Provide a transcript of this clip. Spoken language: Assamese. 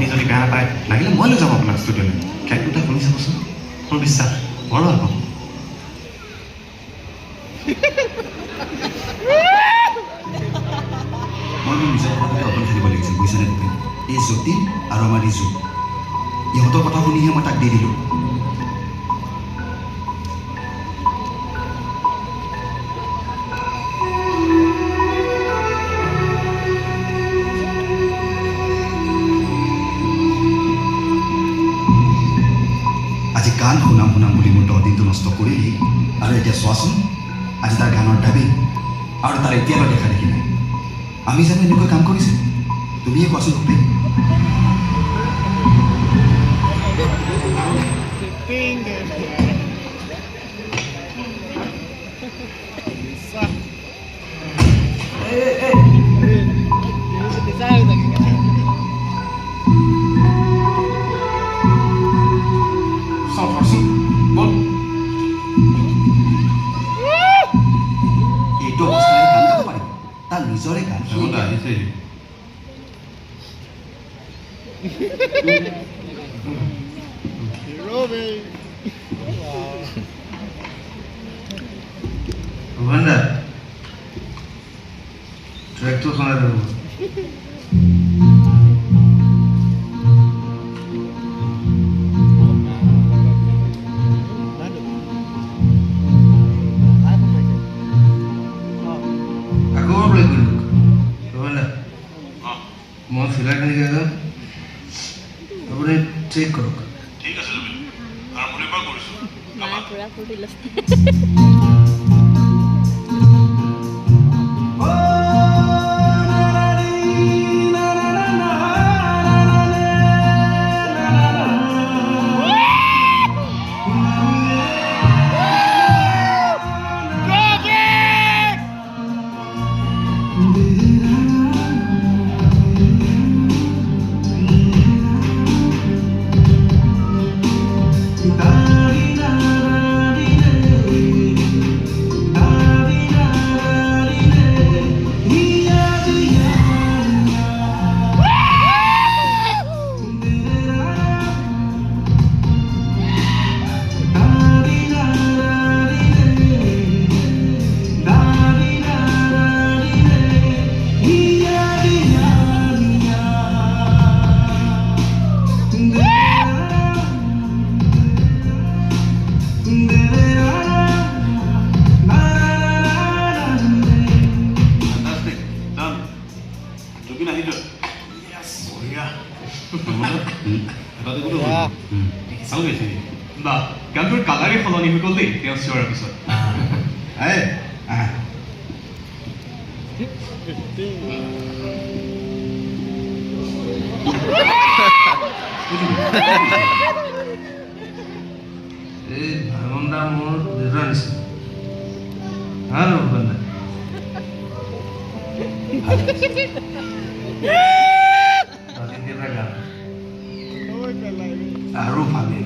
আপুনি যদি বেয়া নাপায় লাগিলে মই লৈ যাম আপোনাৰ ষ্টুডিঅ'লৈ ট্ৰেক দুটা শুনি চাবচোন মোৰ বিশ্বাস বৰ ভাল পাব মই মোৰ নিজৰ কথাতে অকল খেলিব লাগিছিল বুজিছেনে ভূপেন এই যতীন আৰু আমাৰ ৰিজু ইহঁতৰ কথা শুনিহে মই তাক দি দিলোঁ আজি গান শুনাম বুলি মোৰ 10 দিনটো নষ্ট কৰিলি আৰু এতিয়া চোৱাচোন আজি তাৰ গানৰ দাবী আৰু তাৰ এতিয়ালৈ দেখা দেখি নাই আমি জানো এনেকৈ কাম কৰিছোঁ তুমিয়ে কোৱাচোন ভূপেন এইটো অৱস্থাৰে গান গাব পাৰিব তাৰ নিজৰে গান আহিছে Wanda, track to sana dulu. Aku mau play dulu. Wanda, mau silakan kita. Aku nih check kok. ঠিক আছে জুবিন আৰম্ভণিৰ পৰা কৰিছোঁ নাই পুৰা ফুটি লৈছে Fantastic. Done. Jubin আহিল Yes. বঢ়িয়া এটা দেখোন চাও গৈছে বা গানটোৰ কালাৰে সলনি হৈ গ'ল দেই তেওঁ চিঞৰাৰ পিছত এই ভাগন্দা মোৰ দেউতা নিচিনা ভাল ভাগন্দা আৰু ভালে